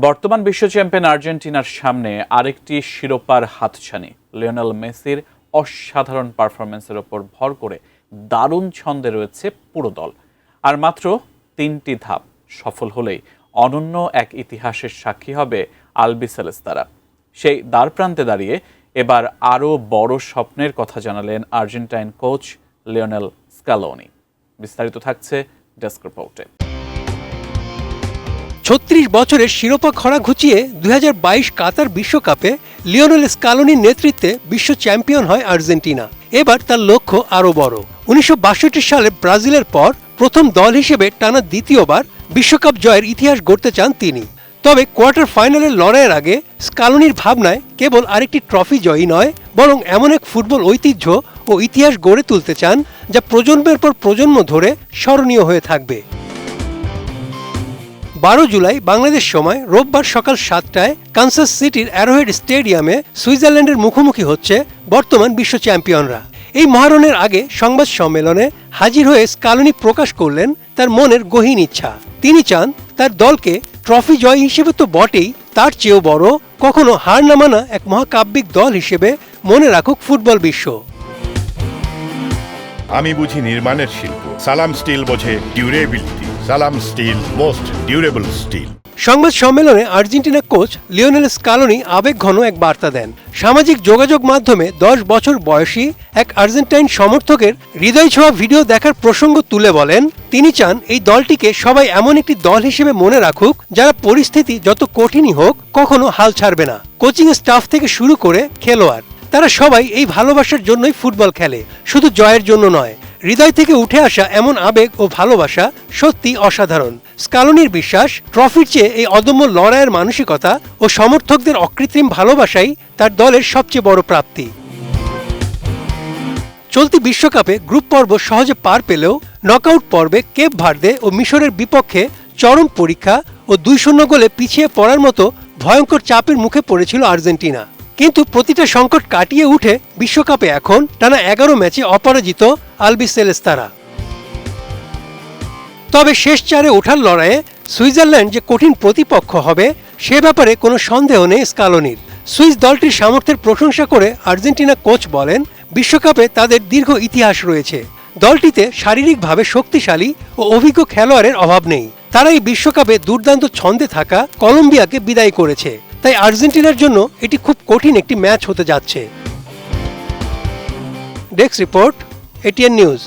বর্তমান বিশ্ব চ্যাম্পিয়ন আর্জেন্টিনার সামনে আরেকটি শিরোপার হাতছানি। লিওনেল মেসির অসাধারণ পারফরম্যান্সের ওপর ভর করে দারুণ ছন্দে রয়েছে পুরো দল। আর মাত্র 3টি ধাপ সফল হলেই অনন্য এক ইতিহাসের সাক্ষী হবে আলবিসেলেস্তারা। সেই দ্বারপ্রান্তে দাঁড়িয়ে এবার আরও বড় স্বপ্নের কথা জানালেন আর্জেন্টাইন কোচ লিওনেল স্কালোনি। বিস্তারিত থাকছে ডেস্ক রিপোর্টে। ৩৬ বছরের শিরোপা খরা ঘুচিয়ে ২০২২ কাতার বিশ্বকাপে লিওনেল স্কালোনির নেতৃত্বে বিশ্ব চ্যাম্পিয়ন হয় আর্জেন্টিনা। এবার তার লক্ষ্য আরও বড়। ১৯৬২ সালে ব্রাজিলের পর প্রথম দল হিসেবে টানা দ্বিতীয়বার বিশ্বকাপ জয়ের ইতিহাস গড়তে চান তিনি। তবে কোয়ার্টার ফাইনালের লড়াইয়ের আগে স্কালোনির ভাবনায় কেবল আরেকটি ট্রফি জয়ই নয়, বরং এমন এক ফুটবল ঐতিহ্য ও ইতিহাস গড়ে তুলতে চান যা প্রজন্মের পর প্রজন্ম ধরে স্মরণীয় হয়ে থাকবে। ১২ জুলাই বাংলাদেশ সময় রোববার সকাল ৭টায় কানসাস সিটির অ্যারোহেড স্টেডিয়ামে সুইজারল্যান্ডের মুখোমুখি হচ্ছে বর্তমান বিশ্ব চ্যাম্পিয়নরা। এই মহারণের আগে সংবাদ সম্মেলনে হাজির হয়ে স্কালোনি প্রকাশ করলেন তার মনের গহীন ইচ্ছা। তিনি চান তার দলকে ট্রফি জয় হিসেবে তো বটেই, তার চেয়েও বড়, কখনো হার না মানা এক মহাকাব্যিক দল হিসেবে মনে রাখুক ফুটবল বিশ্ব। আমি বুঝি নির্মাণের শিল্প, সালাম স্টিল বোঝে ডিউরেবিলিটি। সালাম স্টিল, মোস্ট ডিউরেবল স্টিল। সংবাদ সম্মেলনে আর্জেন্টিনা কোচ লিওনেল স্কালোনি আবেগঘন এক বার্তা দেন। সামাজিক যোগাযোগ মাধ্যমে 10 বছর বয়সী এক আর্জেন্টাইন সমর্থকের হৃদয় ছোঁয়া ভিডিও দেখার প্রসঙ্গ তুলে বলেন, তিনি চান এই দলটিকে সবাই এমন একটি দল হিসেবে মনে রাখুক যারা পরিস্থিতি যত কঠিনই হোক কখনো হাল ছাড়বে না। কোচিং স্টাফ থেকে শুরু করে খেলোয়াড়, তারা সবাই এই ভালোবাসার জন্যই ফুটবল খেলে, শুধু জয়ের জন্য নয়। হৃদয় থেকে উঠে আসা এমন আবেগ ও ভালোবাসা সত্যি অসাধারণ। স্কালোনির বিশ্বাস, ট্রফির চেয়ে এই অদম্য লড়াইয়ের মানসিকতা ও সমর্থকদের অকৃত্রিম ভালোবাসাই তার দলের সবচেয়ে বড় প্রাপ্তি। চলতি বিশ্বকাপে গ্রুপ পর্ব সহজে পার পেলেও নকআউট পর্বে কেপ ভার্দে ও মিশরের বিপক্ষে চরম পরীক্ষা ও ২-০ গোলে পিছিয়ে পড়ার মতো ভয়ঙ্কর চাপের মুখে পড়েছিল আর্জেন্টিনা। কিন্তু প্রতিটা সংকট কাটিয়ে উঠে বিশ্বকাপে এখন টানা ১১ ম্যাচে অপরাজিত আলবিসেলেস্তারা। তবে শেষ 4-এ ওঠার লড়াইয়ে সুইজারল্যান্ড যে কঠিন প্রতিপক্ষ হবে সে ব্যাপারে কোনো সন্দেহ নেই স্কালোনির। সুইস দলটির সামর্থ্যের প্রশংসা করে আর্জেন্টিনা কোচ বলেন, বিশ্বকাপে তাদের দীর্ঘ ইতিহাস রয়েছে। দলটিতে শারীরিকভাবে শক্তিশালী ও অভিজ্ঞ খেলোয়াড়ের অভাব নেই। তারা এই বিশ্বকাপে দুর্দান্ত ছন্দে থাকা কলম্বিয়াকে বিদায় করেছে। তাই আর্জেন্টিনার জন্য এটি খুব কঠিন একটি ম্যাচ হতে যাচ্ছে। Desk report, ATN news.